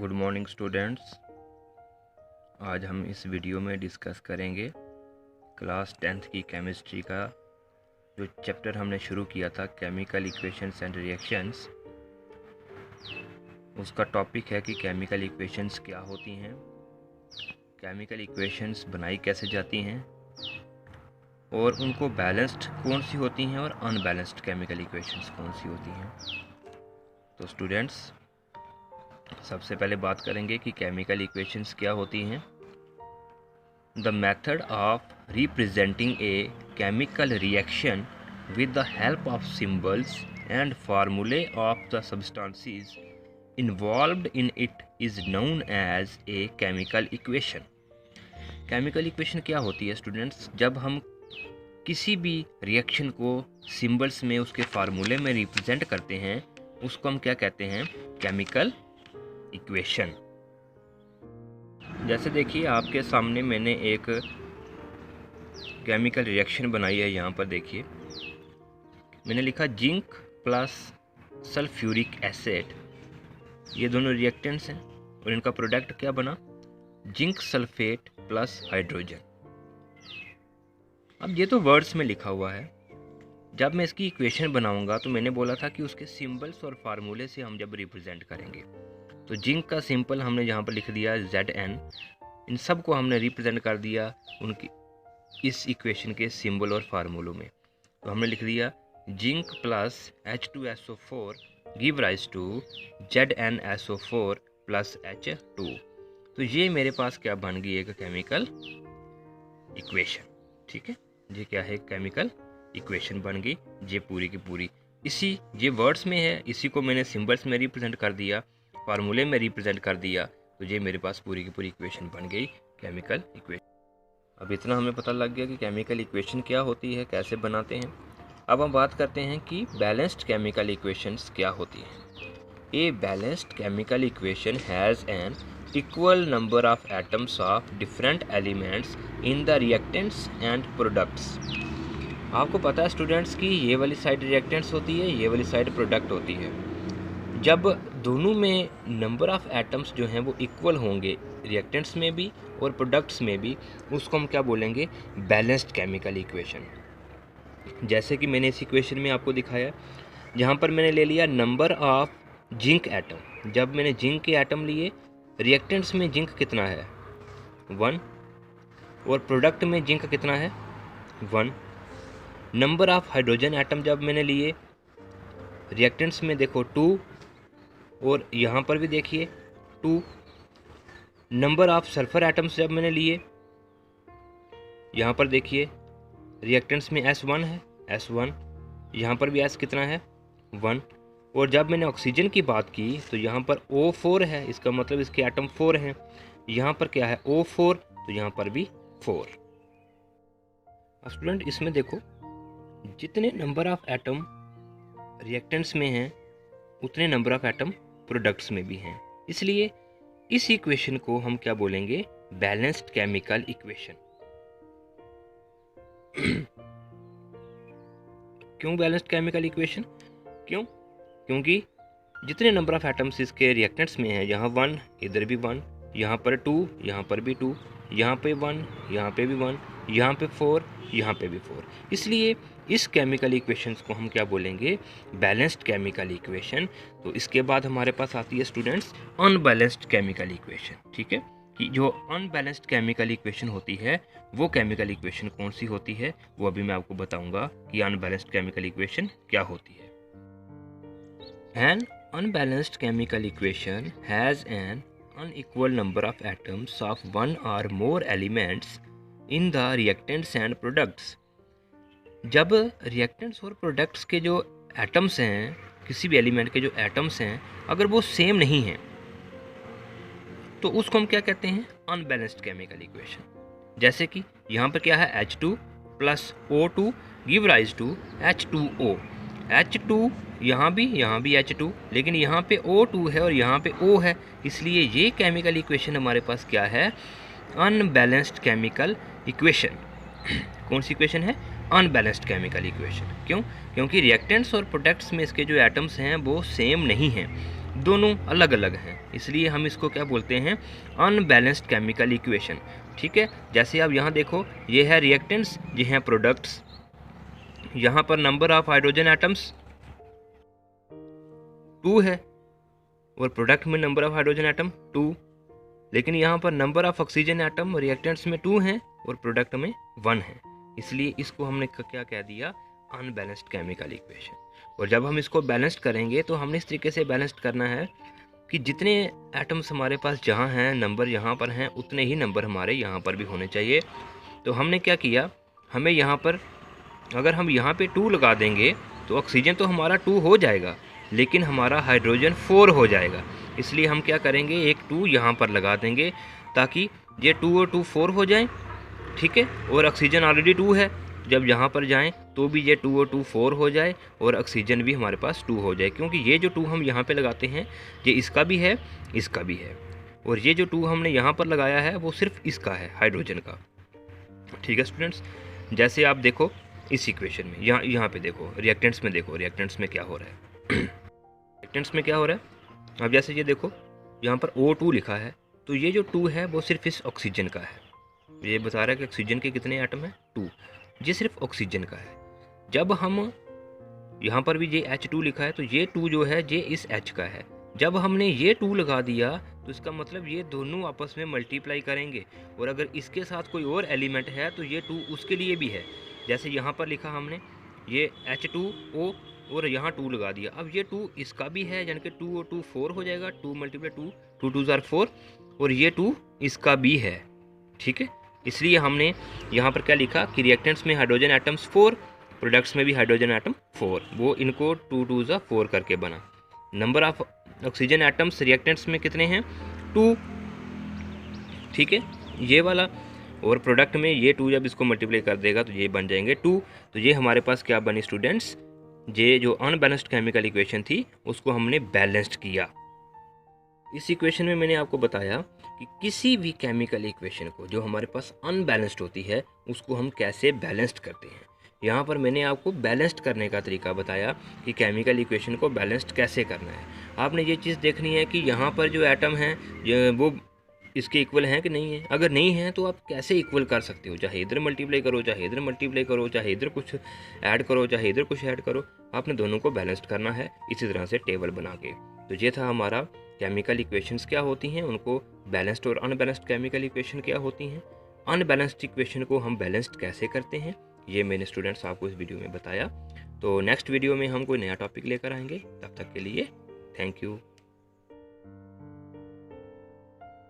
Good morning students. आज हम इस वीडियो में डिस्कस करेंगे क्लास 10th की केमिस्ट्री का जो चैप्टर हमने शुरू किया था, केमिकल इक्वेशंस एंड रिएक्शंस। उसका टॉपिक है कि केमिकल इक्वेशंस क्या होती हैं, केमिकल इक्वेशंस बनाई कैसे जाती हैं और उनको बैलेंस्ड कौन सी होती हैं और अनबैलेंस्ड केमिकल इक्वेशंस कौन सी होती हैं। तो स्टूडेंट्स, सबसे पहले बात करेंगे कि केमिकल इक्वेशंस क्या होती हैं। The method of representing a chemical reaction with the help of symbols and formulae of the substances involved in it is known as a chemical equation. Chemical equation क्या होती है स्टूडेंट्स? जब हम किसी भी रिएक्शन को सिंबल्स में उसके फार्मूले में रिप्रेजेंट करते हैं, उसको हम क्या कहते हैं? Chemical equation. जैसे देखिए, आपके सामने मैंने एक केमिकल रिएक्शन बनाई है। यहाँ पर देखिए, मैंने लिखा जिंक प्लस सल्फ्यूरिक एसिड। ये दोनों रिएक्टेंट्स हैं और इनका प्रोडक्ट क्या बना? Zinc sulphate plus hydrogen. अब ये तो वर्ड्स में लिखा हुआ है। जब मैं इसकी इक्वेशन बनाऊंगा तो मैंने बोला था कि उसके सिंबल्स और फार्मूले से हम जब रिप्रेजेंट करेंगे, तो जिंक का सिंपल हमने यहाँ पर लिख दिया Zn। इन सब को हमने रिप्रेजेंट कर दिया उनकी इस इक्वेशन के सिंबल और फार्मूलों में। तो हमने लिख दिया zinc plus H2SO4 give rise to ZnSO4 plus H2। तो ये मेरे पास क्या बन गई? एक केमिकल इक्वेशन। ठीक है, ये क्या है? केमिकल इक्वेशन बन गई ये पूरी की पूरी। ये वर्ड्स में है, इसी को मैंने सिंबल्स में रिप्रेजेंट कर दिया, फार्मूले में रिप्रेजेंट कर दिया, तो ये मेरे पास पूरी की पूरी इक्वेशन बन गई, केमिकल इक्वेशन। अब इतना हमें पता लग गया कि केमिकल इक्वेशन क्या होती है, कैसे बनाते हैं। अब हम बात करते हैं कि बैलेंस्ड केमिकल इक्वेशंस क्या होती हैं। A balanced chemical equation has an equal number of atoms of different elements in the reactants and products. आपको पता है स्टूडेंट्स कि ये वाली साइड रिएक्टेंट्स होती है, ये वाली साइड प्रोडक्ट होती है। जब दोनों में नंबर ऑफ एटम्स जो हैं वो इक्वल होंगे, रिएक्टेंट्स में भी और प्रोडक्ट्स में भी, उसको हम क्या बोलेंगे? Balanced chemical equation. जैसे कि मैंने इस इक्वेशन में आपको दिखाया, जहाँ पर मैंने ले लिया नंबर ऑफ जिंक एटम। जब मैंने जिंक के एटम लिए, रिएक्टेंट्स में जिंक कितना है? 1, और प्रोडक्ट में जिंक कितना है? 1। नंबर ऑफ हाइड्रोजन एटम जब मैंने लिए, रिएक्टेंट्स में देखो 2, और यहाँ पर भी देखिए 2। नंबर ऑफ सल्फर एटम्स जब मैंने लिए, यहाँ पर देखिए रिएक्टेंट्स में S1 है, S1। यहाँ पर भी S कितना है? 1। और जब मैंने ऑक्सीजन की बात की तो यहाँ पर O4 है, इसका मतलब इसके एटम 4 हैं। यहाँ पर क्या है? O4, तो यहाँ पर भी 4। अब स्टूडेंट, इसमें देखो जितने नंबर ऑफ एटम रिएक्टेंट्स में हैं, उतने नंबर ऑफ एटम प्रोडक्ट्स में भी हैं। इसलिए इस इक्वेशन को हम क्या बोलेंगे? Balanced chemical equation. क्यों बैलेंस्ड केमिकल इक्वेशन? क्योंकि जितने नंबर ऑफ एटम्स इसके रिएक्टेंट्स में हैं, यहाँ 1, इधर भी 1, यहाँ पर 2, यहाँ पर भी 2, यहाँ पे 1, यहाँ पे भी 1, यहाँ पे 4, यहाँ पे भी 4। इसलिए इस केमिकल इक्वेशंस को हम क्या बोलेंगे? Balanced chemical equation. तो इसके बाद हमारे पास आती है स्टूडेंट्स अनबैलेंस्ड केमिकल इक्वेशन। ठीक है, कि जो अनबैलेंस्ड केमिकल इक्वेशन होती है, वो केमिकल इक्वेशन कौन सी होती है, वो अभी मैं आपको बताऊंगा कि अनबैलेंस्ड केमिकल इक्वेशन क्या होती है। N unbalanced chemical equation has an unequal number of atoms of one or more elements in the reactants and products। जब रिएक्टेंट्स और प्रोडक्ट्स के जो एटम्स हैं, किसी भी एलिमेंट के जो एटम्स हैं, अगर वो सेम नहीं हैं, तो उसको हम क्या कहते हैं? Unbalanced chemical equation. जैसे कि यहाँ पर क्या है? H2 plus O2 give rise to H2O। H2 यहाँ भी H2, लेकिन यहाँ पे O2 है और यहाँ पे O है, इसलिए ये केमिकल इक्वेशन हमारे पास क्या है? Unbalanced chemical equation. कौन सी इक्वेशन है? Unbalanced chemical equation. क्योंकि रिएक्टेंट्स और प्रोडक्ट्स में इसके जो एटम्स हैं वो सेम नहीं हैं। दोनों अलग अलग हैं, इसलिए हम इसको क्या बोलते हैं, अनबैलेंस्ड केमिकल इक्वेशन। ठीक है, जैसे आप यहाँ देखो, ये है रिएक्टेंट्स, ये हैं प्रोडक्ट्स। यहाँ पर नंबर ऑफ हाइड्रोजन एटम्स 2 है और प्रोडक्ट में नंबर ऑफ हाइड्रोजन एटम 2, लेकिन यहाँ पर number of oxygen atom reactants में 2 हैं और प्रोडक्ट में 1 है, इसलिए इसको हमने क्या कह दिया, अनबैलेंस्ड केमिकल इक्वेशन। और जब हम इसको बैलेंस्ड करेंगे तो हमने इस तरीके से बैलेंस्ड करना है कि जितने एटम्स हमारे पास जहाँ हैं, नंबर यहाँ पर हैं, उतने ही नंबर हमारे यहाँ पर भी होने चाहिए। तो हमने क्या किया, हमें यहाँ पर अगर हम यहाँ पे 2 लगा देंगे तो ऑक्सीजन तो हमारा 2 हो जाएगा, लेकिन हमारा हाइड्रोजन 4 हो जाएगा। इसलिए हम क्या करेंगे, एक 2 यहाँ पर लगा देंगे ताकि ये 2 और 2 4 हो जाएं। ठीक है, और ऑक्सीजन ऑलरेडी 2 है, जब यहाँ पर जाएं तो भी ये 2 और 2 4 हो जाए और ऑक्सीजन भी हमारे पास 2 हो जाए, क्योंकि ये जो 2 हम यहाँ पे लगाते हैं ये इसका भी है, इसका भी है, और ये जो 2 हमने यहाँ पर लगाया है वो सिर्फ इसका है, हाइड्रोजन का। ठीक है स्टूडेंट्स, जैसे आप देखो इस इक्वेशन में, यहाँ पे देखो रिएक्टेंट्स में, देखो रिएक्टेंट्स में क्या हो रहा है रिएक्टेंट्स में क्या हो रहा है, अब जैसे ये देखो यहाँ पर O2 लिखा है, तो ये जो 2 है वो सिर्फ इस ऑक्सीजन का है। ये बता रहा है कि ऑक्सीजन के कितने एटम हैं, 2, ये सिर्फ ऑक्सीजन का है। जब हम यहाँ पर भी ये H2 लिखा है, तो ये 2 जो है ये इस H का है। जब हमने ये 2 लगा दिया तो इसका मतलब ये दोनों आपस में मल्टीप्लाई करेंगे, और अगर इसके साथ कोई और एलिमेंट है तो ये 2 उसके लिए भी है। जैसे यहाँ पर लिखा हमने ये H2O और यहाँ 2 लगा दिया, अब ये 2 इसका भी है, यानी कि 2 और 2 4 हो जाएगा, 2 × 2 2 2 = 4, और ये 2 इसका भी है। ठीक है, इसलिए हमने यहाँ पर क्या लिखा कि रिएक्टेंट्स में हाइड्रोजन एटम्स 4, प्रोडक्ट्स में भी हाइड्रोजन एटम 4, वो इनको 2 2 = 4 करके बना। Number of oxygen atoms reactants में कितने हैं, 2। ठीक है, ये वाला, और प्रोडक्ट में ये 2 जब इसको मल्टीप्लाई कर देगा तो ये बन जाएंगे 2। तो ये हमारे पास क्या बनी स्टूडेंट्स, ये जो अनबैलेंस्ड केमिकल इक्वेशन थी उसको हमने बैलेंस्ड किया। इस इक्वेशन में मैंने आपको बताया कि किसी भी केमिकल इक्वेशन को जो हमारे पास अनबैलेंस्ड होती है उसको हम कैसे बैलेंस्ड करते हैं। यहाँ पर मैंने आपको बैलेंस्ड करने का तरीका बताया कि केमिकल इक्वेशन को बैलेंस्ड कैसे करना है। आपने ये चीज़ देखनी है कि यहाँ पर जो एटम हैं वो इसके इक्वल हैं कि नहीं है। अगर नहीं है तो आप कैसे इक्वल कर सकते हो, चाहे इधर मल्टीप्लाई करो, चाहे इधर मल्टीप्लाई करो, चाहे इधर कुछ ऐड करो, चाहे इधर कुछ ऐड करो, आपने दोनों को बैलेंस्ड करना है इसी तरह से टेबल बना के। तो ये था हमारा केमिकल इक्वेशंस क्या होती हैं, उनको बैलेंस्ड और अनबैलेंस्ड केमिकल इक्वेशन क्या होती हैं, अनबैलेंस्ड इक्वेशन को हम बैलेंस्ड कैसे करते हैं, ये मैंने स्टूडेंट्स आपको इस वीडियो में बताया। तो नेक्स्ट वीडियो में हम कोई नया टॉपिक लेकर आएंगे, तब तक के लिए थैंक यू।